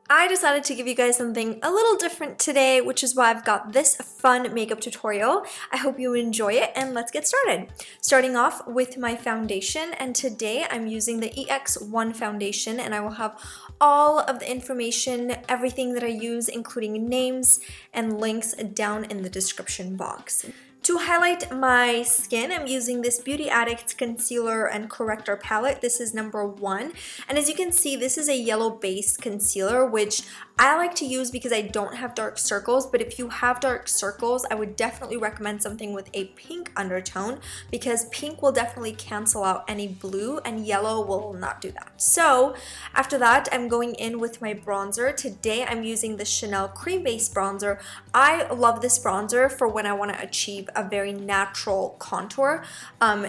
I decided to give you guys something a little different today, which is why I've got this fun makeup tutorial. I hope you enjoy it, and let's get started. Starting off with my foundation, and today I'm using the EX1 foundation, and I will have all of the information, everything that I use, including names and links down in the description box. To highlight my skin, I'm using this Beauty Addict Concealer and Corrector palette. This is number 1. And as you can see, this is a yellow base concealer, which I like to use because I don't have dark circles. But if you have dark circles, I would definitely recommend something with a pink undertone, because pink will definitely cancel out any blue and yellow will not do that. So after that, I'm going in with my bronzer. Today, I'm using the Chanel Cream Base Bronzer. I love this bronzer for when I want to achieve a very natural contour.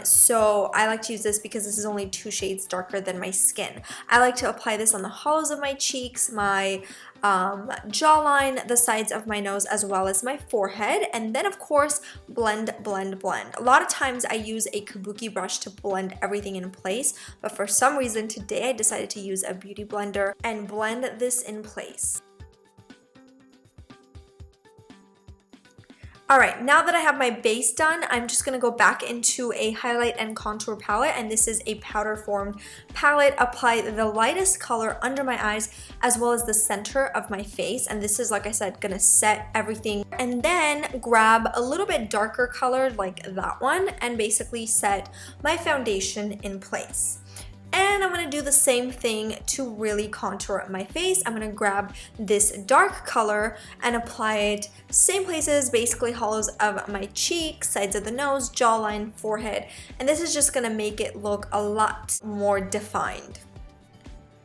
So I like to use this because this is only 2 shades darker than my skin. I like to apply this on the hollows of my cheeks, my jawline, the sides of my nose, as well as my forehead, and then of course blend, blend, blend. A lot of times I use a kabuki brush to blend everything in place, but for some reason today I decided to use a beauty blender and blend this in place. Alright, now that I have my base done, I'm just going to go back into a highlight and contour palette, and this is a powder formed palette. Apply the lightest color under my eyes as well as the center of my face, and this is, like I said, going to set everything. And then grab a little bit darker color like that one and basically set my foundation in place. And I'm going to do the same thing to really contour my face. I'm going to grab this dark color and apply it same places, basically hollows of my cheeks, sides of the nose, jawline, forehead. And this is just going to make it look a lot more defined.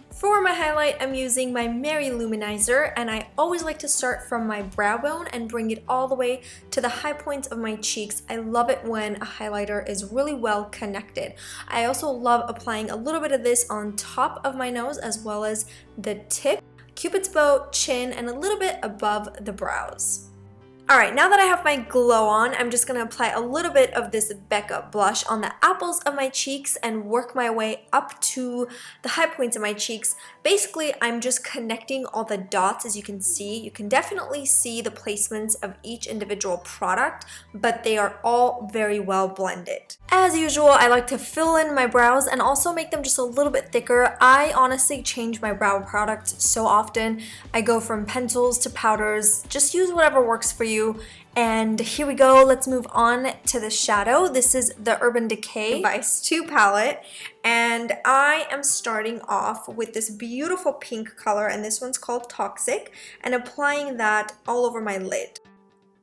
For my highlight, I'm using my Mary Luminizer, and I always like to start from my brow bone and bring it all the way to the high points of my cheeks. I love it when a highlighter is really well connected. I also love applying a little bit of this on top of my nose as well as the tip, Cupid's bow, chin, and a little bit above the brows. Alright, now that I have my glow on, I'm just going to apply a little bit of this Becca blush on the apples of my cheeks and work my way up to the high points of my cheeks. Basically, I'm just connecting all the dots. As you can see, you can definitely see the placements of each individual product, but they are all very well blended. As usual, I like to fill in my brows and also make them just a little bit thicker. I honestly change my brow products so often. I go from pencils to powders. Just use whatever works for you. And here we go, let's move on to the shadow. This is the Urban Decay Vice 2 palette, and I am starting off with this beautiful pink color, and this one's called Toxic, and applying that all over my lid.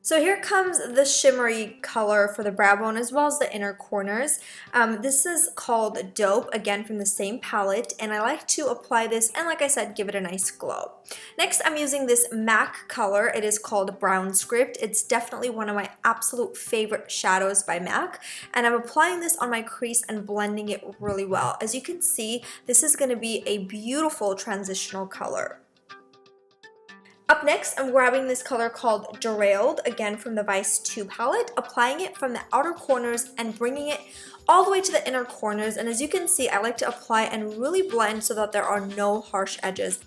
So here comes the shimmery color for the brow bone as well as the inner corners. This is called Dope, again from the same palette, and I like to apply this and, like I said, give it a nice glow. Next, I'm using this MAC color. It is called Brown Script. It's definitely one of my absolute favorite shadows by MAC, and I'm applying this on my crease and blending it really well. As you can see, this is going to be a beautiful transitional color. Up next, I'm grabbing this color called Derailed, again from the Vice 2 palette, applying it from the outer corners and bringing it all the way to the inner corners. And as you can see, I like to apply and really blend so that there are no harsh edges.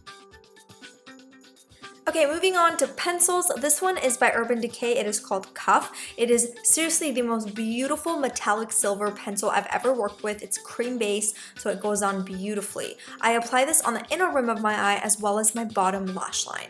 Okay, moving on to pencils. This one is by Urban Decay. It is called Cuff. It is seriously the most beautiful metallic silver pencil I've ever worked with. It's cream base, so it goes on beautifully. I apply this on the inner rim of my eye as well as my bottom lash line.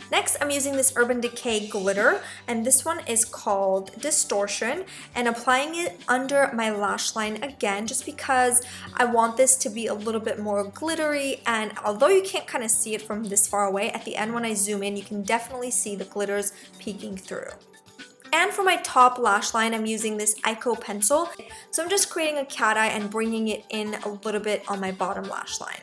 Next, I'm using this Urban Decay glitter, and this one is called Distortion, and applying it under my lash line again, just because I want this to be a little bit more glittery. And although you can't kind of see it from this far away, at the end when I zoom in, you can definitely see the glitters peeking through. And for my top lash line, I'm using this Ico pencil, so I'm just creating a cat eye and bringing it in a little bit on my bottom lash line.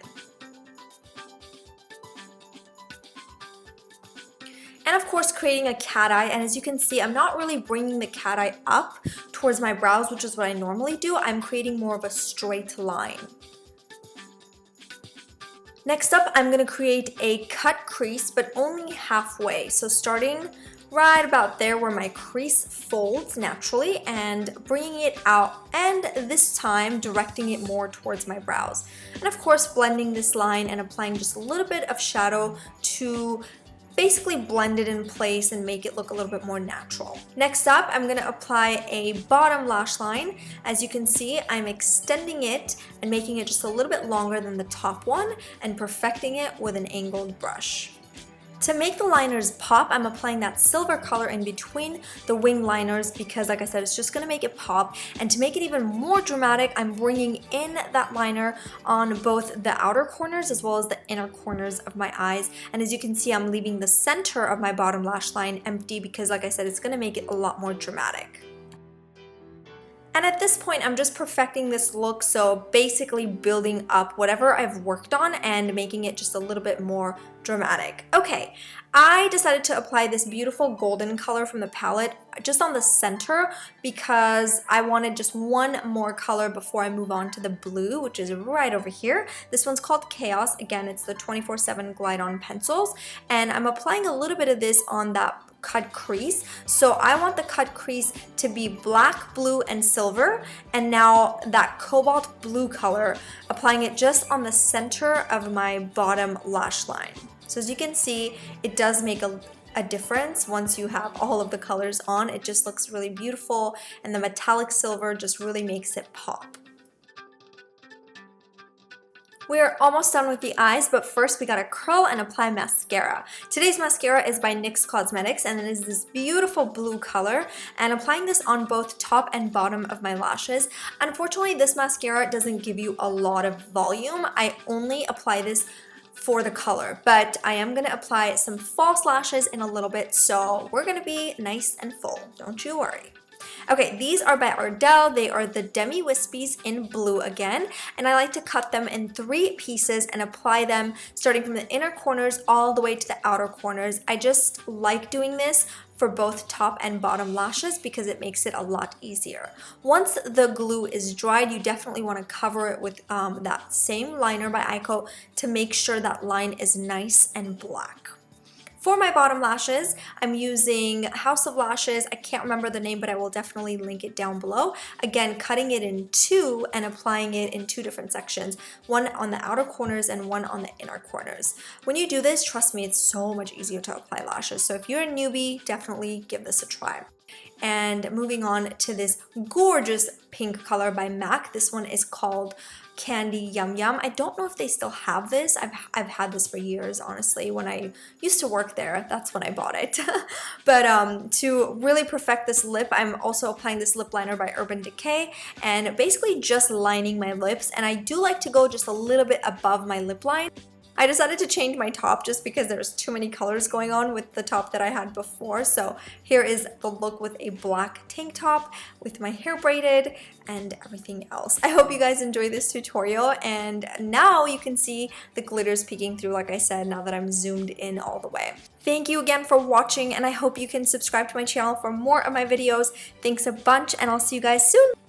And of course creating a cat eye, and as you can see, I'm not really bringing the cat eye up towards my brows, which is what I normally do. I'm creating more of a straight line. Next up, I'm going to create a cut crease, but only halfway. So starting right about there where my crease folds naturally and bringing it out, and this time directing it more towards my brows. And of course blending this line and applying just a little bit of shadow to basically blend it in place and make it look a little bit more natural. Next up, I'm going to apply a bottom lash line. As you can see, I'm extending it and making it just a little bit longer than the top one and perfecting it with an angled brush. To make the liners pop, I'm applying that silver color in between the wing liners because, like I said, it's just going to make it pop. And to make it even more dramatic, I'm bringing in that liner on both the outer corners as well as the inner corners of my eyes. And as you can see, I'm leaving the center of my bottom lash line empty because, like I said, it's going to make it a lot more dramatic. And at this point, I'm just perfecting this look, so basically building up whatever I've worked on and making it just a little bit more dramatic. Okay, I decided to apply this beautiful golden color from the palette just on the center because I wanted just one more color before I move on to the blue, which is right over here. This one's called Chaos. Again, it's the 24/7 Glide On pencils, and I'm applying a little bit of this on that cut crease. So I want the cut crease to be black, blue, and silver, and now that cobalt blue color, applying it just on the center of my bottom lash line. So as you can see, it does make a difference once you have all of the colors on. It just looks really beautiful, and the metallic silver just really makes it pop. We're almost done with the eyes, but first we gotta curl and apply mascara. Today's mascara is by NYX Cosmetics, and it is this beautiful blue color, and applying this on both top and bottom of my lashes. Unfortunately, this mascara doesn't give you a lot of volume. I only apply this for the color, but I am gonna apply some false lashes in a little bit, so we're gonna be nice and full, don't you worry. Okay, these are by Ardell. They are the Demi Wispies in blue again, and I like to cut them in 3 pieces and apply them starting from the inner corners all the way to the outer corners. I just like doing this for both top and bottom lashes because it makes it a lot easier. Once the glue is dried, you definitely want to cover it with that same liner by Eyeshadow to make sure that line is nice and black. For my bottom lashes, I'm using House of Lashes. I can't remember the name, but I will definitely link it down below. Again, cutting it in 2 and applying it in 2 different sections, one on the outer corners and one on the inner corners. When you do this, trust me, it's so much easier to apply lashes. So if you're a newbie, definitely give this a try. And moving on to this gorgeous pink color by MAC. This one is called Candy Yum Yum. I don't know if they still have this. I've had this for years, honestly. When I used to work there, that's when I bought it. But to really perfect this lip, I'm also applying this lip liner by Urban Decay and basically just lining my lips. And I do like to go just a little bit above my lip line. I decided to change my top just because there's too many colors going on with the top that I had before. So here is the look with a black tank top with my hair braided and everything else. I hope you guys enjoy this tutorial, and now you can see the glitters peeking through, like I said, now that I'm zoomed in all the way. Thank you again for watching, and I hope you can subscribe to my channel for more of my videos. Thanks a bunch, and I'll see you guys soon.